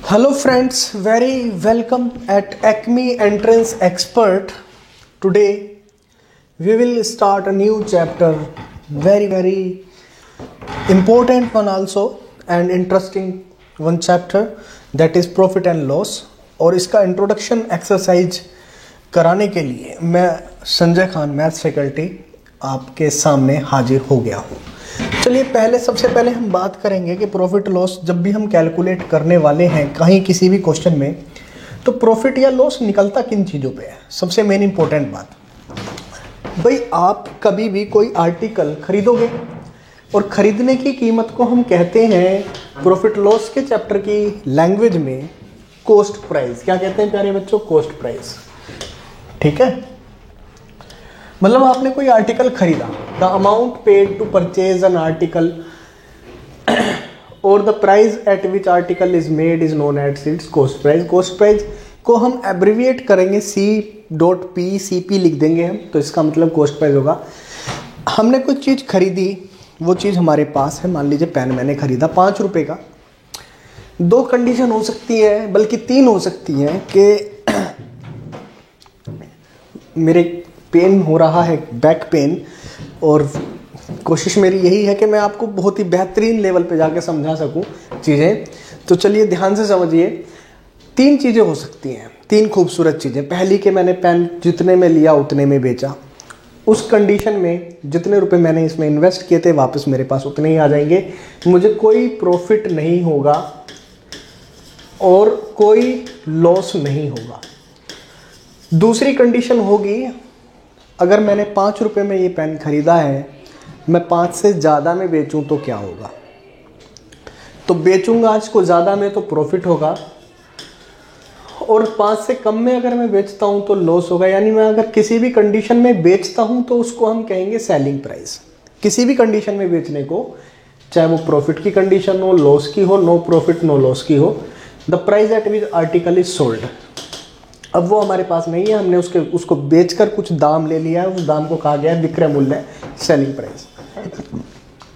Hello friends, very welcome at Acme Entrance Expert. Today we will start a new chapter, very important one also and interesting one chapter, that is profit and loss. और इसका introduction exercise कराने के लिए मैं Sanjay Khan maths faculty आपके सामने हाजिर हो गया हूँ। चलिए सबसे पहले हम बात करेंगे कि प्रॉफिट लॉस जब भी हम कैलकुलेट करने वाले हैं कहीं किसी भी क्वेश्चन में, तो प्रॉफिट या लॉस निकलता किन चीज़ों पे है। सबसे मेन इंपॉर्टेंट बात, भाई आप कभी भी कोई आर्टिकल खरीदोगे और ख़रीदने की कीमत को हम कहते हैं प्रॉफिट लॉस के चैप्टर की लैंग्वेज में कॉस्ट प्राइस। क्या कहते हैं प्यारे बच्चों? Cost price. ठीक है, मतलब आपने कोई आर्टिकल खरीदा, the amount paid to purchase an article और the price at which article is made is known as its cost price. Cost price को हम एब्रीविएट करेंगे CP लिख देंगे हम, तो इसका मतलब कॉस्ट प्राइस होगा। हमने कोई चीज़ खरीदी, वो चीज़ हमारे पास है, मान लीजिए पेन मैंने खरीदा 5 रुपये का। दो कंडीशन हो सकती है, बल्कि 3 हो सकती हैं कि मेरे पेन हो रहा है बैक पेन, और कोशिश मेरी यही है कि मैं आपको बहुत ही बेहतरीन लेवल पे जाके समझा सकूं चीज़ें। तो चलिए ध्यान से समझिए, 3 चीज़ें हो सकती हैं, 3 खूबसूरत चीज़ें। पहली कि मैंने पेन जितने में लिया उतने में बेचा, उस कंडीशन में जितने रुपए मैंने इसमें इन्वेस्ट किए थे वापस मेरे पास उतने ही आ जाएंगे, मुझे कोई प्रॉफिट नहीं होगा और कोई लॉस नहीं होगा। दूसरी कंडीशन होगी, अगर मैंने 5 रुपये में ये पेन ख़रीदा है, मैं 5 से ज़्यादा में बेचूं तो क्या होगा? तो बेचूंगा इसको ज़्यादा में तो प्रॉफिट होगा, और 5 से कम में अगर मैं बेचता हूं तो लॉस होगा। यानी मैं अगर किसी भी कंडीशन में बेचता हूं तो उसको हम कहेंगे सेलिंग प्राइस। किसी भी कंडीशन में बेचने को, चाहे वो प्रॉफिट की कंडीशन हो, लॉस की हो, नो प्रॉफिट नो लॉस की हो, the price at which article is sold. अब वो हमारे पास नहीं है, हमने उसको बेचकर कुछ दाम ले लिया है, उस दाम को कहा गया है विक्रय मूल्य, सेलिंग प्राइस।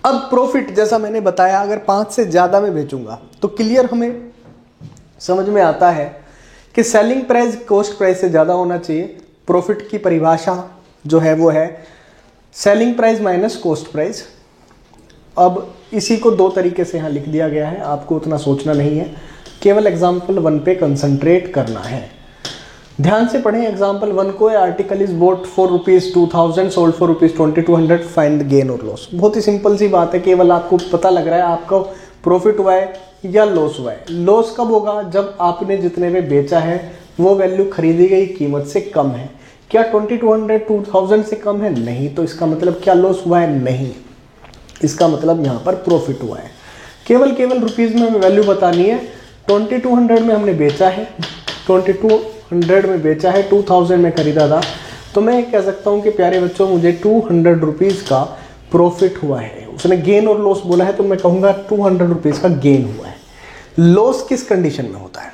अब प्रॉफिट, जैसा मैंने बताया, अगर 5 से ज़्यादा में बेचूंगा तो क्लियर हमें समझ में आता है कि सेलिंग प्राइस कॉस्ट प्राइस से ज़्यादा होना चाहिए। प्रॉफिट की परिभाषा जो है वो है selling price minus cost price. अब इसी को 2 तरीके से यहाँ लिख दिया गया है, आपको उतना सोचना नहीं है, केवल एग्जाम्पल 1 पे कंसंट्रेट करना है। ध्यान से पढ़ें एग्जाम्पल 1 को। Article is boat for ₹2000 sold for ₹2200, find the gain और लॉस। बहुत ही सिंपल सी बात है, केवल आपको पता लग रहा है आपका प्रॉफिट हुआ है या लॉस हुआ है। लॉस कब होगा? जब आपने जितने में बेचा है वो वैल्यू खरीदी गई कीमत से कम है। क्या 2200 2000 से कम है? नहीं। तो इसका मतलब क्या लॉस हुआ है? नहीं। इसका मतलब यहाँ पर प्रॉफिट हुआ है। केवल रुपीज़ में हमें वैल्यू बतानी है। 2200 में हमने बेचा है, 2200 में बेचा है, 2000 में खरीदा था, तो मैं कह सकता हूँ कि प्यारे बच्चों मुझे 200 रुपीज़ का प्रॉफिट हुआ है। उसने गेन और लॉस बोला है तो मैं कहूँगा 200 रुपीज़ का गेन हुआ है। लॉस किस कंडीशन में होता है?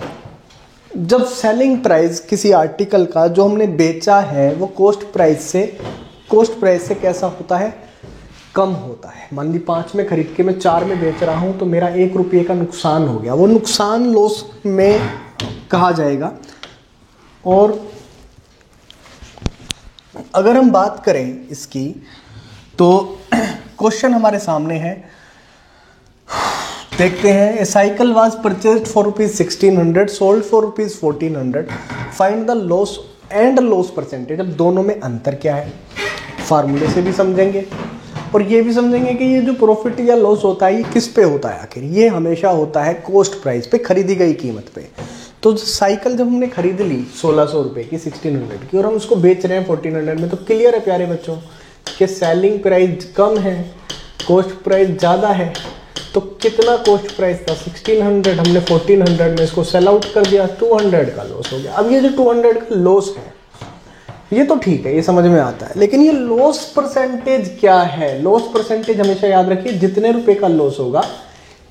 जब सेलिंग प्राइस किसी आर्टिकल का जो हमने बेचा है वो कॉस्ट प्राइस से कैसा होता है? कम होता है। मान ली 5 में खरीद के मैं 4 में बेच रहा हूँ, तो मेरा 1 रुपये का नुकसान हो गया, वो नुकसान लॉस में कहा जाएगा। और अगर हम बात करें इसकी, तो क्वेश्चन हमारे सामने है, देखते हैं। A cycle was purchased for ₹1600 sold for ₹1400, find the loss and loss percentage. अब दोनों में अंतर क्या है फार्मूले से भी समझेंगे, और ये भी समझेंगे कि ये जो प्रॉफिट या लॉस होता है ये किस पे होता है आखिर। ये हमेशा होता है कॉस्ट प्राइस पे, खरीदी गई कीमत पे। तो साइकिल जब हमने खरीद ली 1600 रुपये की, 1600 की, और हम उसको बेच रहे हैं 1400 में, तो क्लियर है प्यारे बच्चों कि सेलिंग प्राइस कम है, कॉस्ट प्राइस ज़्यादा है। तो कितना कॉस्ट प्राइस था? 1600, हमने 1400 में इसको सेल आउट कर दिया, 200 का लॉस हो गया। अब ये जो 200 का लॉस है ये तो ठीक है, ये समझ में आता है, लेकिन ये लॉस परसेंटेज क्या है? लॉस परसेंटेज हमेशा याद रखिए, जितने रुपए का लॉस होगा,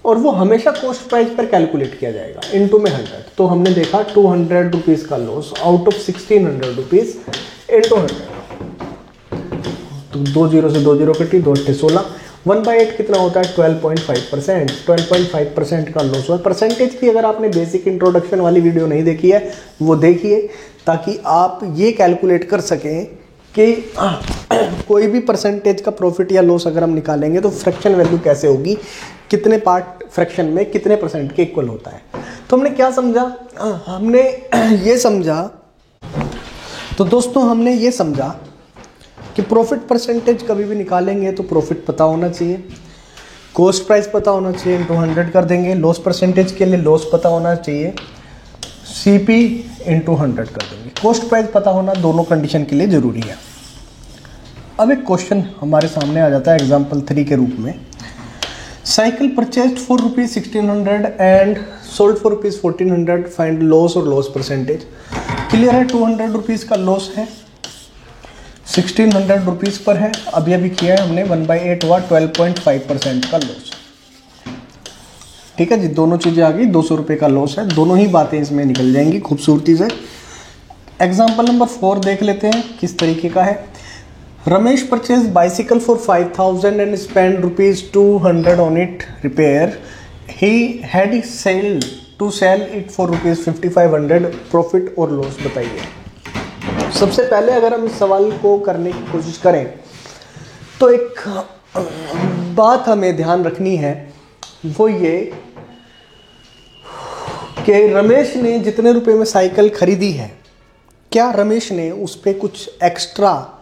और वो हमेशा कॉस्ट प्राइस पर कैलकुलेट किया जाएगा, इनटू में 100। तो हमने देखा 200 रुपीज़ का loss out of 1600 rupees into 100, तो 2 0 से 2 0 कटी, 2 8 16, 1/8 कितना होता है 12.5%। 12.5% का लॉस हुआ। परसेंटेज की अगर आपने बेसिक इंट्रोडक्शन वाली वीडियो नहीं देखी है वो देखिए, ताकि आप ये कैलकुलेट कर सकें कि कोई भी परसेंटेज का प्रॉफिट या लॉस अगर हम निकालेंगे तो फ्रैक्शन वैल्यू कैसे होगी, कितने पार्ट फ्रैक्शन में कितने परसेंट के इक्वल होता है। तो हमने क्या समझा, हमने ये समझा, तो दोस्तों हमने ये समझा कि प्रॉफिट परसेंटेज कभी भी निकालेंगे तो प्रॉफिट पता होना चाहिए, कॉस्ट प्राइस पता होना चाहिए, इंटू 100 कर देंगे। लॉस परसेंटेज के लिए लॉस पता होना चाहिए, CP इंटू 100 कर देंगे। कॉस्ट प्राइस पता होना दोनों कंडीशन के लिए ज़रूरी है। अब एक क्वेश्चन हमारे सामने आ जाता है एग्जाम्पल 3 के रूप में। Cycle purchased for ₹1600 and sold for ₹1400, find loss और लॉस परसेंटेज। क्लियर है, ₹200 का लॉस है, ₹1600 पर है। अभी अभी किया है हमने, 1/8 हुआ, 12.5% का लॉस। ठीक है जी, दोनों चीज़ें आ गई। ₹200 का लॉस है, दोनों ही बातें इसमें निकल जाएंगी खूबसूरती से। एग्जाम्पल नंबर 4 देख लेते हैं किस तरीके का है। Ramesh purchase bicycle for 5000 and spend ₹200 on it repair. He had sell to sell it for ₹5500। Profit और लॉस बताइए। सबसे पहले अगर हम इस सवाल को करने की कोशिश करें तो एक बात हमें ध्यान रखनी है, वो ये कि रमेश ने जितने रुपए में साइकिल खरीदी है, क्या रमेश ने उस पर कुछ एक्स्ट्रा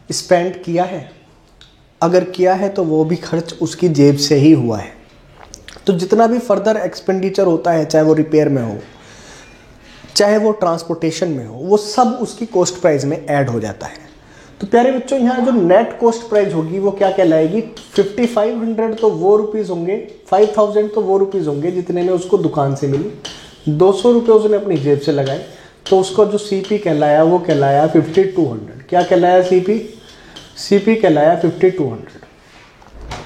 स्पेंड किया है? अगर किया है तो वो भी खर्च उसकी जेब से ही हुआ है। तो जितना भी फर्दर एक्सपेंडिचर होता है, चाहे वो रिपेयर में हो, चाहे वो ट्रांसपोर्टेशन में हो, वो सब उसकी कॉस्ट प्राइस में ऐड हो जाता है। तो प्यारे बच्चों, यहाँ जो नेट कॉस्ट प्राइस होगी वो क्या कहलाएगी? 5500 तो वो रुपीज़ होंगे, 5000 तो वो रुपीज़ होंगे जितने में उसको दुकान से मिली। 200 रुपये उसने अपनी जेब से लगाए, तो उसका जो CP कहलाया वो कहलाया 5200। क्या कहलाया? CP कहलाया 5200।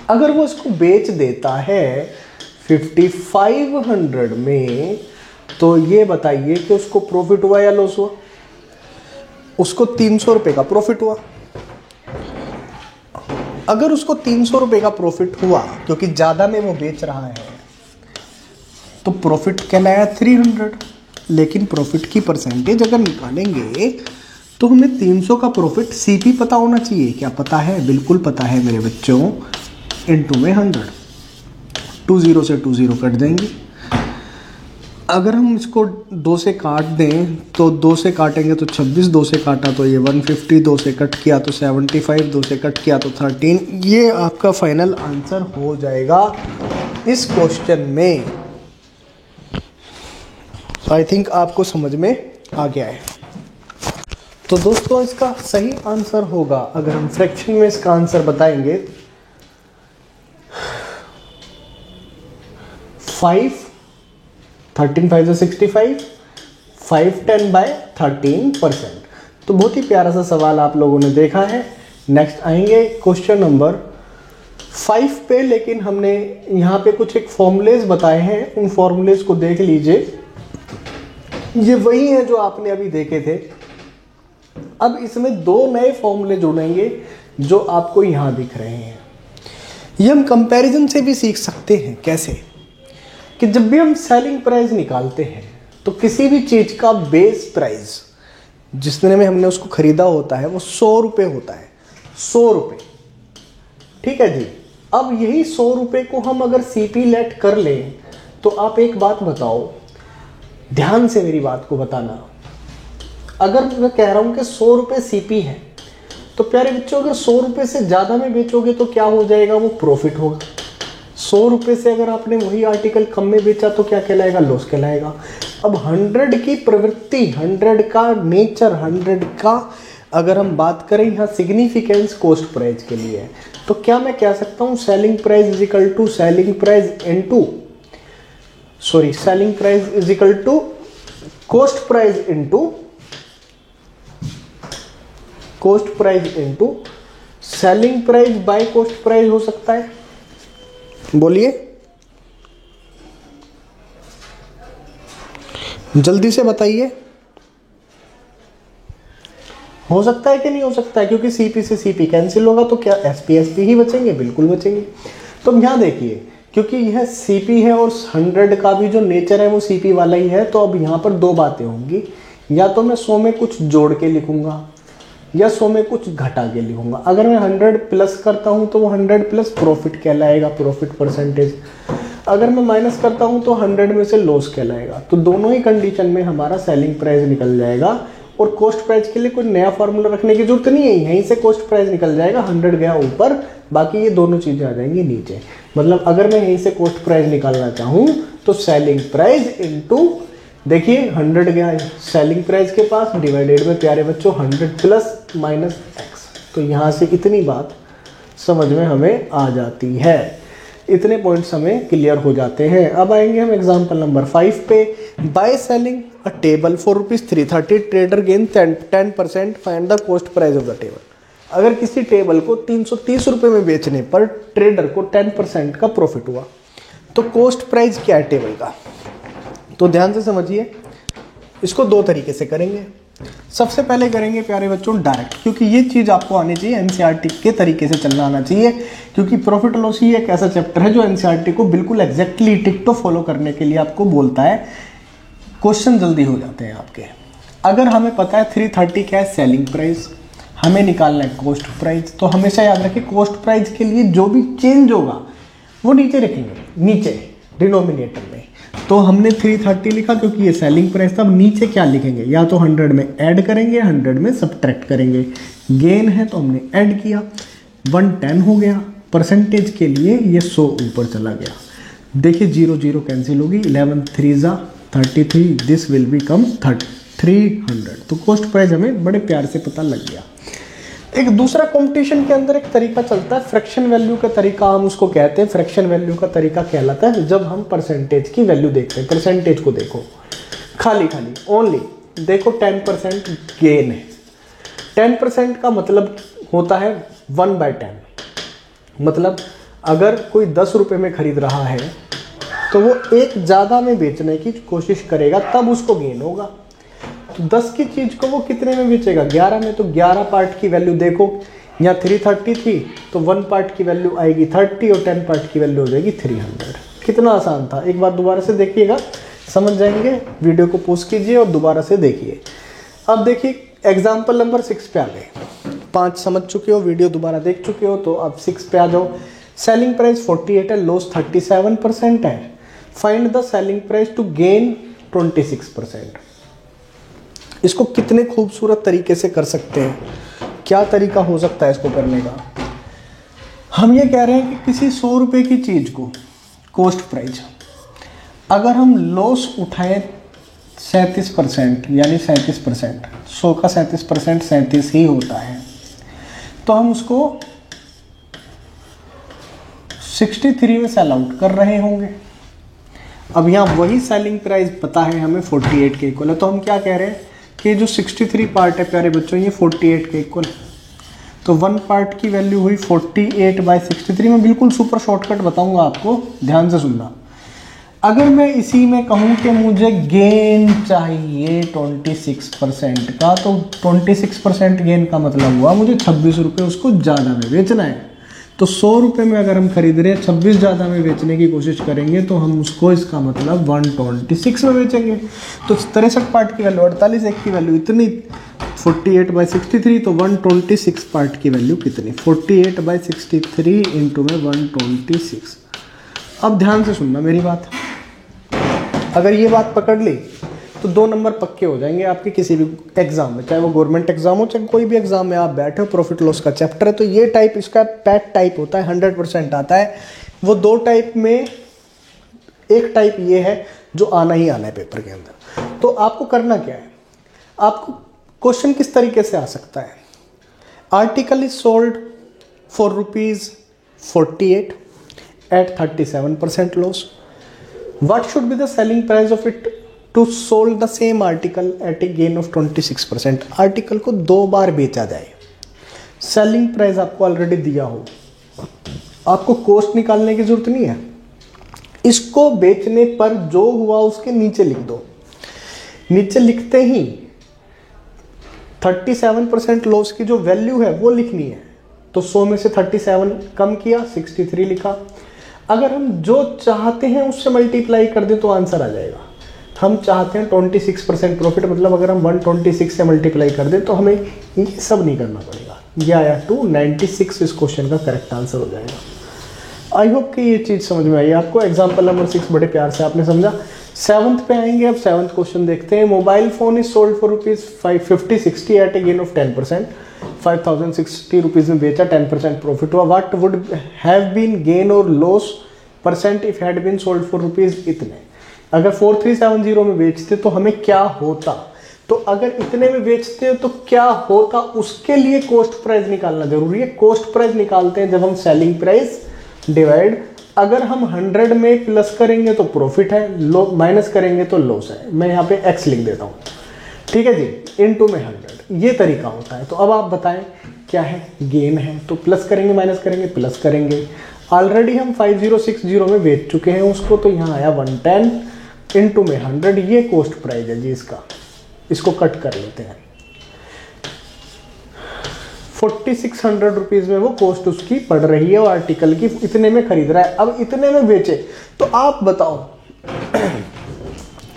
अगर वो इसको बेच देता है 5500 में, तो ये बताइए कि उसको प्रॉफिट हुआ या लॉस हुआ? उसको 300 रुपये का प्रॉफिट हुआ। अगर उसको 300 रुपये का प्रॉफिट हुआ क्योंकि ज़्यादा में वो बेच रहा है, तो प्रॉफिट कहलाया 300। लेकिन प्रॉफिट की परसेंटेज अगर निकालेंगे तो हमें 300 का प्रॉफिट CP पता होना चाहिए। क्या पता है? बिल्कुल पता है मेरे बच्चों। इनटू में 100, 20 से 20 कट देंगे। अगर हम इसको 2 से काट दें तो 2 से काटेंगे तो 26, 2 से काटा तो ये 150, 2 से कट किया तो 75, 2 से कट किया तो 13। ये आपका फाइनल आंसर हो जाएगा इस क्वेश्चन में। आई थिंक आपको समझ में आ गया है। तो दोस्तों, इसका सही आंसर होगा, अगर हम फ्रैक्शन में इसका आंसर बताएंगे, 5, 13 5 65, 510/13%। तो बहुत ही प्यारा सा सवाल आप लोगों ने देखा है। नेक्स्ट आएंगे क्वेश्चन नंबर 5 पे, लेकिन हमने यहाँ पे कुछ एक फॉर्मूलेज बताए हैं, उन फॉर्मूलेज को देख लीजिए। ये वही है जो आपने अभी देखे थे। अब इसमें 2 नए फॉर्मूले जुड़ेंगे जो आपको यहाँ दिख रहे हैं। ये हम कंपैरिजन से भी सीख सकते हैं। कैसे? कि जब भी हम सेलिंग प्राइस निकालते हैं तो किसी भी चीज़ का बेस प्राइस जिस दिन में हमने उसको खरीदा होता है वो 100 रुपये होता है। 100 रुपये, ठीक है जी। अब यही 100 रुपये को हम अगर CP लेट कर लें तो आप एक बात बताओ, ध्यान से मेरी बात को बताना। अगर मैं कह रहा हूं कि 100 रुपये CP है, तो प्यारे बच्चों अगर 100 रुपये से ज़्यादा में बेचोगे तो क्या हो जाएगा? वो प्रॉफिट होगा। 100 रुपये से अगर आपने वही आर्टिकल कम में बेचा तो क्या कहलाएगा? लॉस कहलाएगा। अब 100 की प्रवृत्ति, 100 का नेचर, 100 का अगर हम बात करें यहाँ सिग्निफिकेंस कॉस्ट प्राइस के लिए, तो क्या मैं कह सकता हूँ selling price is equal to selling price into selling price is equal to cost price into selling price by cost price हो सकता है? बोलिए जल्दी से बताइए। हो सकता है कि नहीं हो सकता है, क्योंकि सीपी से सीपी कैंसिल होगा तो क्या एसपी एसपी ही बचेंगे, बिल्कुल बचेंगे। तो यहाँ देखिए, क्योंकि यह सीपी है और 100 का भी जो नेचर है वो सीपी वाला ही है, तो अब यहाँ पर दो बातें होंगी, या तो मैं 100 में कुछ जोड़ के लिखूंगा या 100 में कुछ घटा के लिखूंगा। अगर मैं 100 प्लस करता हूँ तो वो 100 प्लस प्रॉफिट कहलाएगा, प्रॉफिट परसेंटेज। अगर मैं माइनस करता हूँ तो 100 में से लॉस कहलाएगा। तो दोनों ही कंडीशन में हमारा सेलिंग प्राइस निकल जाएगा। और कॉस्ट प्राइस के लिए कोई नया फार्मूला रखने की जरूरत नहीं है, यहीं से कॉस्ट प्राइस निकल जाएगा। 100 गया ऊपर, बाकी ये दोनों चीज़ें आ जाएंगी नीचे। मतलब अगर मैं यहीं से कॉस्ट प्राइस निकालना चाहूँ तो सेलिंग प्राइस इनटू, देखिए 100 गया सेलिंग प्राइस के पास, डिवाइडेड में प्यारे बच्चों 100 प्लस माइनस एक्स। तो यहाँ से इतनी बात समझ में हमें आ जाती है, इतने पॉइंट्स हमें क्लियर हो जाते हैं। अब आएंगे हम एग्जांपल नंबर 5 पे। By selling a table for ₹330, trader gain 10%, find the cost price of the table. अगर किसी टेबल को 330 रुपये में बेचने पर ट्रेडर को 10% का प्रॉफिट हुआ, तो कॉस्ट प्राइस क्या है टेबल का? तो ध्यान से समझिए, इसको दो तरीके से करेंगे। सबसे पहले करेंगे प्यारे बच्चों डायरेक्ट, क्योंकि ये चीज़ आपको आनी चाहिए, एनसीईआरटी के तरीके से चलना आना चाहिए, क्योंकि प्रॉफिट लॉस ही एक ऐसा चैप्टर है जो एनसीईआरटी को बिल्कुल एग्जैक्टली टिक फॉलो करने के लिए आपको बोलता है। क्वेश्चन जल्दी हो जाते हैं आपके। अगर हमें पता है 330 क्या है सेलिंग प्राइस, हमें निकालना है कॉस्ट प्राइस, तो हमेशा याद रखिए कॉस्ट प्राइस के लिए जो भी चेंज होगा वो नीचे रखेंगे, नीचे डिनोमिनेटर में। तो हमने 330 लिखा क्योंकि ये सेलिंग प्राइस था। अब नीचे क्या लिखेंगे, या तो 100 में ऐड करेंगे, 100 में सब्ट्रैक्ट करेंगे। गेन है तो हमने ऐड किया, 110 हो गया। परसेंटेज के लिए ये 100 ऊपर चला गया। देखिए 0 0 कैंसिल होगी, 11 3 33, दिस विल बिकम 300। तो कॉस्ट प्राइस हमें बड़े प्यार से पता लग गया। एक दूसरा कंपटीशन के अंदर एक तरीका चलता है फ्रैक्शन वैल्यू का तरीका, हम उसको कहते हैं फ्रैक्शन वैल्यू का तरीका कहलाता है। जब हम परसेंटेज की वैल्यू देखते हैं, परसेंटेज को देखो, खाली ओनली देखो 10% गेन है। 10% का मतलब होता है 1/10। मतलब अगर कोई 10 रुपये में खरीद रहा है तो वो एक ज़्यादा में बेचने की कोशिश करेगा, तब उसको गेन होगा। तो 10 की चीज़ को वो कितने में बेचेगा, 11 में। तो 11 पार्ट की वैल्यू देखो, यहाँ 330 थी तो 1 पार्ट की वैल्यू आएगी 30 और 10 पार्ट की वैल्यू हो जाएगी 300। कितना आसान था, एक बार दोबारा से देखिएगा, समझ जाएंगे। वीडियो को पॉज कीजिए और दोबारा से देखिए। अब देखिए एग्जाम्पल नंबर 6 पे आ गए। 5 समझ चुके हो, वीडियो दोबारा देख चुके हो, तो अब 6 पे आ जाओ। सेलिंग प्राइस 48 है, लॉस 37% है। Find the selling price to gain 26%। इसको कितने खूबसूरत तरीके से कर सकते हैं, क्या तरीका हो सकता है इसको करने का। हम ये कह रहे हैं कि किसी 100 रुपये की चीज़ को कॉस्ट प्राइस, अगर हम लॉस उठाएं 37%, यानी 37%, 100 का 37% 37 ही होता है, तो हम उसको 63 में सेल आउट कर रहे होंगे। अब यहाँ वही सेलिंग प्राइस पता है हमें 48 के इक्वल है, तो हम क्या कह रहे हैं कि जो 63 पार्ट है प्यारे बच्चों, ये 48 के इक्वल है। तो 1 पार्ट की वैल्यू हुई 48/63। में बिल्कुल सुपर शॉर्टकट बताऊंगा आपको, ध्यान से सुनना। अगर मैं इसी में कहूँ कि मुझे गेन चाहिए 26% का, तो 26% गेन का मतलब हुआ मुझे 26 रुपये उसको ज़्यादा में बेचना है। तो 100 रुपये में अगर हम खरीद रहे हैं, 26 ज़्यादा में बेचने की कोशिश करेंगे, तो हम उसको इसका मतलब 126 में बेचेंगे। तो 63 पार्ट की वैल्यू 48, एक की वैल्यू इतनी 48/63, तो 126 पार्ट की वैल्यू कितनी, 48/63 इंटू में 126। अब ध्यान से सुनना मेरी बात, अगर ये बात पकड़ ली तो 2 नंबर पक्के हो जाएंगे आपके किसी भी एग्जाम में, चाहे वो गवर्नमेंट एग्जाम हो चाहे कोई भी एग्जाम में आप बैठे हो। प्रॉफिट लॉस का चैप्टर है, तो ये टाइप इसका पैट टाइप होता है, 100% आता है। वो 2 टाइप में एक टाइप ये है जो आना ही आना है पेपर के अंदर। तो आपको करना क्या है, आपको क्वेश्चन किस तरीके से आ सकता है, article is sold for ₹48 at 37% loss, what should be the selling price of it to sold the same article at a gain of 26%। Article को 2 बार बेचा जाए, सेलिंग प्राइस आपको ऑलरेडी दिया हो, आपको कॉस्ट निकालने की जरूरत नहीं है। इसको बेचने पर जो हुआ उसके नीचे लिख दो। नीचे लिखते ही 37% लॉस की जो वैल्यू है वो लिखनी है, तो 100 में से 37 कम किया, 63 लिखा। अगर हम जो चाहते हैं उससे मल्टीप्लाई कर दें तो आंसर आ जाएगा। हम चाहते हैं 26% प्रॉफिट, मतलब अगर हम 126 से मल्टीप्लाई कर दें तो हमें ये सब नहीं करना पड़ेगा। ये आया 296 इस क्वेश्चन का करेक्ट आंसर हो जाएगा। आई होप कि ये चीज़ समझ में आई आपको। एग्जाम्पल नंबर 6 बड़े प्यार से आपने समझा। 7th पे आएंगे। अब 7th क्वेश्चन देखते हैं। Mobile phone is sold for ₹550-60 at a gain of 10%। 5060 rupees में बेचा, 10% प्रॉफिट हुआ। What would have been gain और loss percent if had been sold for rupees इतने। अगर 4370 में बेचते तो हमें क्या होता, तो अगर इतने में बेचते हो तो क्या होता, उसके लिए कॉस्ट प्राइस निकालना जरूरी है। कॉस्ट प्राइस निकालते हैं जब हम सेलिंग प्राइस डिवाइड, अगर हम 100 में प्लस करेंगे तो प्रॉफिट है, माइनस करेंगे तो लॉस है। मैं यहाँ पे x लिख देता हूँ, ठीक है जी, इनटू में 100, ये तरीका होता है। तो अब आप बताएं क्या है, गेन है तो प्लस करेंगे, माइनस करेंगे, प्लस करेंगे। ऑलरेडी हम 5060 में बेच चुके हैं उसको, तो यहाँ आया 110 इनटू में 100, ये कॉस्ट प्राइस है जी इसका। इसको कट कर लेते हैं। 4600 रुपीज में वो कॉस्ट उसकी पड़ रही है और आर्टिकल की इतने में खरीद रहा है। अब इतने में बेचे तो आप बताओ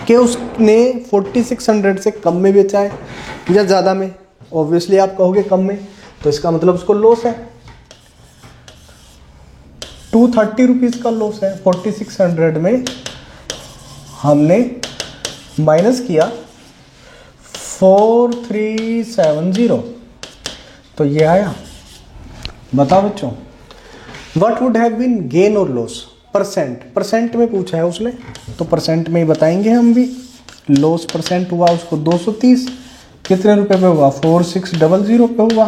कि उसने 4600 से कम में बेचा है या ज़्यादा में। ऑब्वियसली आप कहोगे कम में, तो इसका मतलब उसको लॉस है। 230 रुपीज़ का लॉस है। 4600 में हमने माइनस किया 4370, तो ये आया। बताओ बच्चों, what would have been gain और लॉस। परसेंट में पूछा है उसने, तो परसेंट में ही बताएंगे हम भी। लॉस परसेंट हुआ उसको 230, कितने रुपए पे हुआ, 4600 पे हुआ,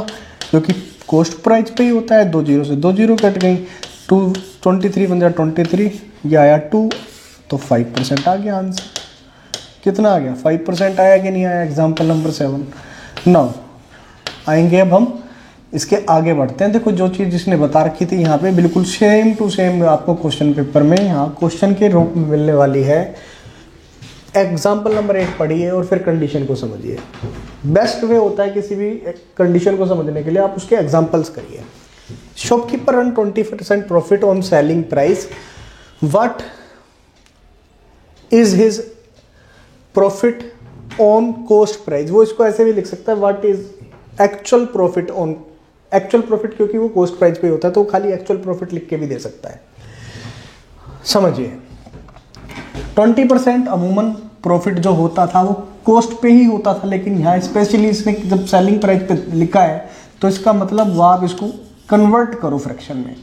क्योंकि कॉस्ट प्राइस पे ही होता है। 2 जीरो से 2 जीरो कट गई, 223 बन जाए 23, ये आया 2, तो 5% आ गया आंसर। कितना आ गया, 5% आया कि नहीं आया। Example number 7। नाउ आएंगे अब हम इसके आगे बढ़ते हैं। देखो जो चीज़ जिसने बता रखी थी यहाँ पे बिल्कुल सेम टू सेम आपको क्वेश्चन पेपर में यहाँ क्वेश्चन के रूप में मिलने वाली है। एग्जाम्पल नंबर 8 पढ़िए और फिर कंडीशन को समझिए। बेस्ट वे होता है किसी भी कंडीशन को समझने के लिए आप उसके एग्जाम्पल्स करिए। Shopkeeper earn 20% profit on selling price, what is his profit on cost price. वो इसको ऐसे भी लिख सकता है, what is actual profit on, actual profit क्योंकि वो कॉस्ट प्राइस पे होता है तो खाली एक्चुअल प्रॉफिट लिख के भी दे सकता है। समझिए 20% अमूमन प्रॉफिट जो होता था वो कॉस्ट पे ही होता था, लेकिन यहाँ स्पेशली इसने जब सेलिंग प्राइस पे लिखा है तो इसका मतलब वो आप इसको कन्वर्ट करो फ्रैक्शन में।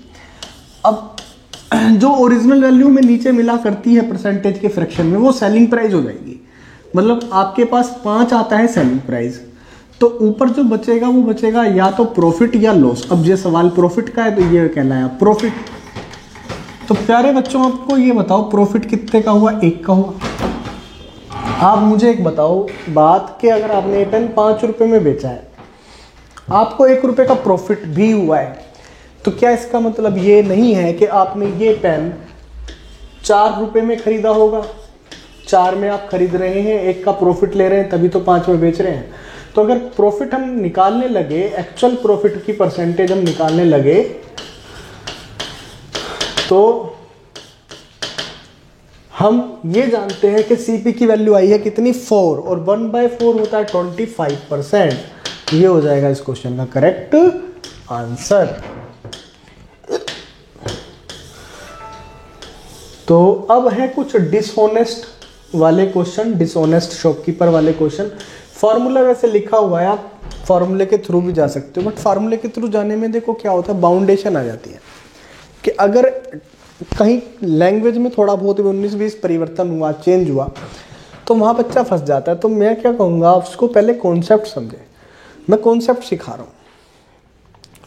अब जो ओरिजिनल वैल्यू में नीचे मिला करती है परसेंटेज के फ्रैक्शन में, वो सेलिंग प्राइस हो जाएगी। मतलब आपके पास 5 आता है सेलिंग प्राइस, तो ऊपर जो बचेगा वो बचेगा या तो प्रॉफिट या लॉस। अब ये सवाल प्रॉफिट का है तो ये कहलाया प्रॉफिट। तो प्यारे बच्चों आपको ये बताओ प्रॉफिट कितने का हुआ, 1 का हुआ। आप मुझे एक बताओ बात कि अगर आपने ये पेन 5 रुपए में बेचा है, आपको 1 रुपए का प्रॉफिट भी हुआ है, तो क्या इसका मतलब ये नहीं है कि आपने ये पेन 4 रुपए में खरीदा होगा। 4 में आप खरीद रहे हैं, 1 का प्रॉफिट ले रहे हैं, तभी तो 5 में बेच रहे हैं। तो अगर प्रॉफिट हम निकालने लगे, एक्चुअल प्रॉफिट की परसेंटेज हम निकालने लगे, तो हम ये जानते हैं कि सीपी की वैल्यू आई है कितनी, 4, और 1/4 होता है 25%। ये हो जाएगा इस क्वेश्चन का करेक्ट आंसर। तो अब है कुछ डिसऑनेस्ट वाले क्वेश्चन, डिसऑनेस्ट शॉपकीपर वाले क्वेश्चन। फॉर्मूला वैसे लिखा हुआ है, आप फॉर्मूले के थ्रू भी जा सकते हो, बट फार्मूले के थ्रू जाने में देखो क्या होता है, बाउंडेशन आ जाती है कि अगर कहीं लैंग्वेज में थोड़ा बहुत 19-20 परिवर्तन हुआ, चेंज हुआ, तो वहाँ बच्चा फंस जाता है। तो मैं क्या कहूँगा, आप उसको पहले कॉन्सेप्ट समझे। मैं कॉन्सेप्ट सिखा रहा हूँ।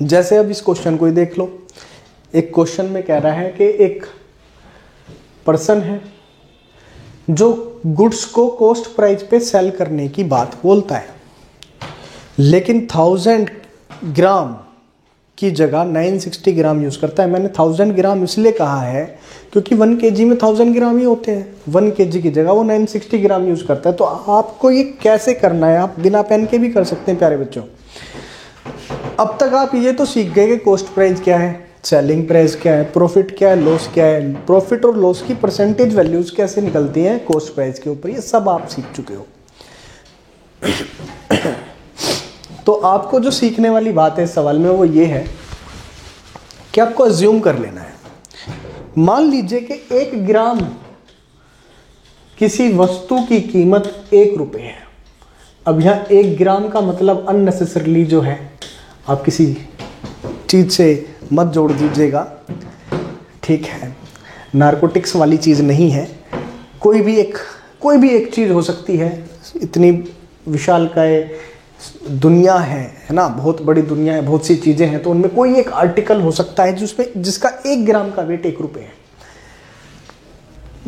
जैसे अब इस क्वेश्चन को ही देख लो। एक क्वेश्चन में कह रहा है कि एक पर्सन है जो गुड्स को कॉस्ट प्राइस पे सेल करने की बात बोलता है, लेकिन 1000 ग्राम की जगह 960 ग्राम यूज़ करता है। मैंने 1000 ग्राम इसलिए कहा है क्योंकि 1 kg में 1000 ग्राम ही होते हैं। 1 kg की जगह वो 960 ग्राम यूज़ करता है। तो आपको ये कैसे करना है, आप बिना पेन के भी कर सकते हैं प्यारे बच्चों। अब तक आप ये तो सीख गए कि कॉस्ट प्राइस क्या है, सेलिंग प्राइस क्या है, प्रॉफिट क्या है, लॉस क्या है, प्रॉफिट और लॉस की परसेंटेज वैल्यूज़ कैसे निकलती हैं कॉस्ट प्राइस के ऊपर, ये सब आप सीख चुके हो। तो आपको जो सीखने वाली बात है इस सवाल में वो ये है कि आपको अज्यूम कर लेना है। मान लीजिए कि 1 ग्राम किसी वस्तु की कीमत 1 रुपये है। अब यहाँ 1 ग्राम का मतलब अननेसेसरली जो है आप किसी चीज़ से मत जोड़ दीजिएगा, ठीक है, नारकोटिक्स वाली चीज़ नहीं है। कोई भी एक चीज़ हो सकती है। इतनी विशालकाय दुनिया है ना, बहुत बड़ी दुनिया है, बहुत सी चीज़ें हैं, तो उनमें कोई एक आर्टिकल हो सकता है जिसका 1 ग्राम का वेट 1 रुपये है,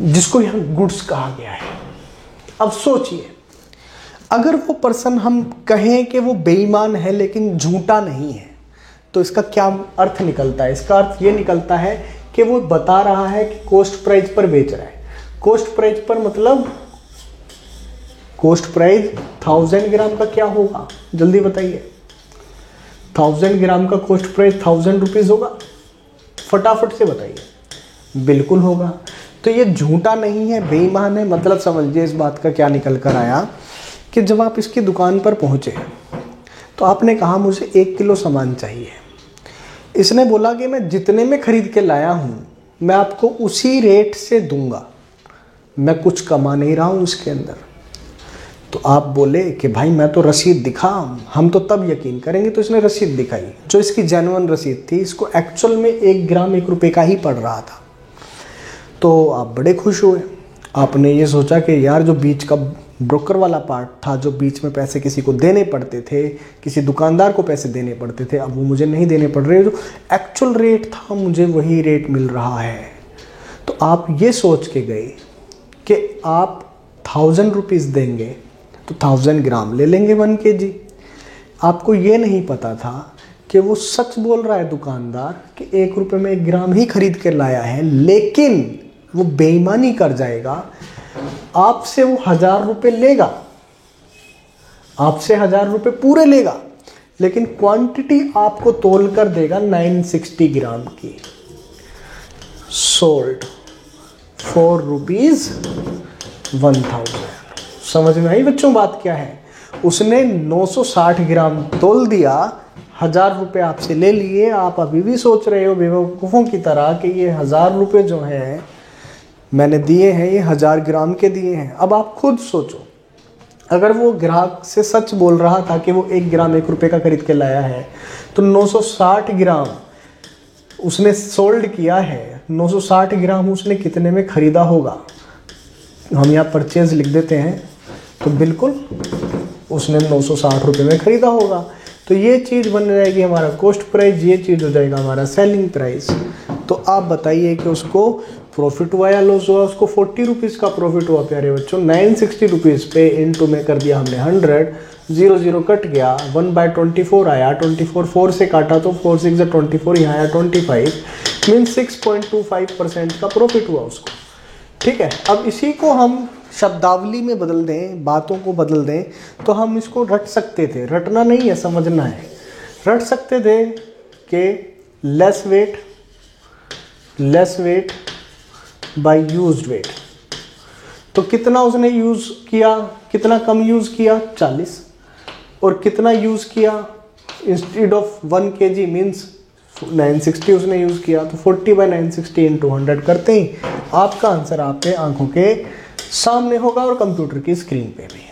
जिसको यहाँ गुड्स कहा गया है। अब सोचिए, अगर वो पर्सन हम कहें कि वो बेईमान है लेकिन झूठा नहीं है, तो इसका क्या अर्थ निकलता है? इसका अर्थ ये निकलता है कि वो बता रहा है कि कॉस्ट प्राइस पर बेच रहा है। कॉस्ट प्राइस पर मतलब कॉस्ट प्राइस 1000 ग्राम का क्या होगा, जल्दी बताइए। 1000 ग्राम का कॉस्ट प्राइस 1000 रुपीज़ होगा, फटाफट से बताइए। बिल्कुल होगा। तो ये झूठा नहीं है, बेईमान है। मतलब समझिए इस बात का क्या निकल कर आया कि जब आप इसकी दुकान पर पहुंचे तो आपने कहा मुझे 1 किलो सामान चाहिए। इसने बोला कि मैं जितने में खरीद के लाया हूँ मैं आपको उसी रेट से दूंगा, मैं कुछ कमा नहीं रहा हूँ इसके अंदर। तो आप बोले कि भाई मैं तो रसीद दिखा, हम तो तब यकीन करेंगे। तो इसने रसीद दिखाई जो इसकी जेन्युइन रसीद थी। इसको एक्चुअल में 1 ग्राम 1 रुपये का ही पड़ रहा था। तो आप बड़े खुश हुए। आपने ये सोचा कि यार जो बीच का ब्रोकर वाला पार्ट था, जो बीच में पैसे किसी को देने पड़ते थे, किसी दुकानदार को पैसे देने पड़ते थे, अब वो मुझे नहीं देने पड़ रहे, जो एक्चुअल रेट था मुझे वही रेट मिल रहा है। तो आप ये सोच के गए कि आप 1000 रुपीज़ देंगे तो 1000 ग्राम ले लेंगे 1 kg। आपको ये नहीं पता था कि वो सच बोल रहा है दुकानदार कि 1 रुपये में 1 ग्राम ही खरीद कर लाया है, लेकिन वो बेईमानी कर जाएगा। आपसे वो 1000 रुपये लेगा, आपसे 1000 रुपये पूरे लेगा, लेकिन क्वांटिटी आपको तोल कर देगा 960 ग्राम की। Sold for ₹1000। समझ में आई बच्चों बात क्या है? उसने 960 ग्राम तोल दिया, 1000 रुपये आपसे ले लिए। आप अभी भी सोच रहे हो बेवकूफ़ों की तरह कि ये 1000 रुपये जो हैं मैंने दिए हैं, ये 1000 ग्राम के दिए हैं। अब आप खुद सोचो, अगर वो ग्राहक से सच बोल रहा था कि वो 1 ग्राम 1 रुपये का खरीद के लाया है, तो 960 ग्राम उसने सोल्ड किया है। 960 ग्राम उसने कितने में खरीदा होगा? हम यहाँ परचेज लिख देते हैं, तो बिल्कुल उसने 960 रुपये में खरीदा होगा। तो ये चीज़ बन जाएगी हमारा कॉस्ट प्राइस, ये चीज़ हो जाएगा हमारा सेलिंग प्राइस। तो आप बताइए कि उसको प्रॉफिट हुआ या लॉस हुआ? उसको 40 रुपीज़ का प्रॉफिट हुआ प्यारे बच्चों। 960 रुपीज़ पे इंटू में कर दिया हमने 100, 0 कट गया, 1/24 आया, 24 4 से काटा तो 4 6 24, यहाँ आया 25, मीन्स 6.25% का प्रॉफिट हुआ उसको। ठीक है, अब इसी को हम शब्दावली में बदल दें, बातों को बदल दें, तो हम इसको रट सकते थे। रटना नहीं है, समझना है। रट सकते थे कि less weight by used weight. तो कितना उसने यूज़ किया, कितना कम यूज़ किया? 40। और कितना यूज़ किया? इंस्टेड ऑफ 1 kg मीन्स 960 उसने यूज़ किया। तो 40/960 × 100 करते ही आपका आंसर आपके आंखों के सामने होगा और कंप्यूटर की स्क्रीन पे भी।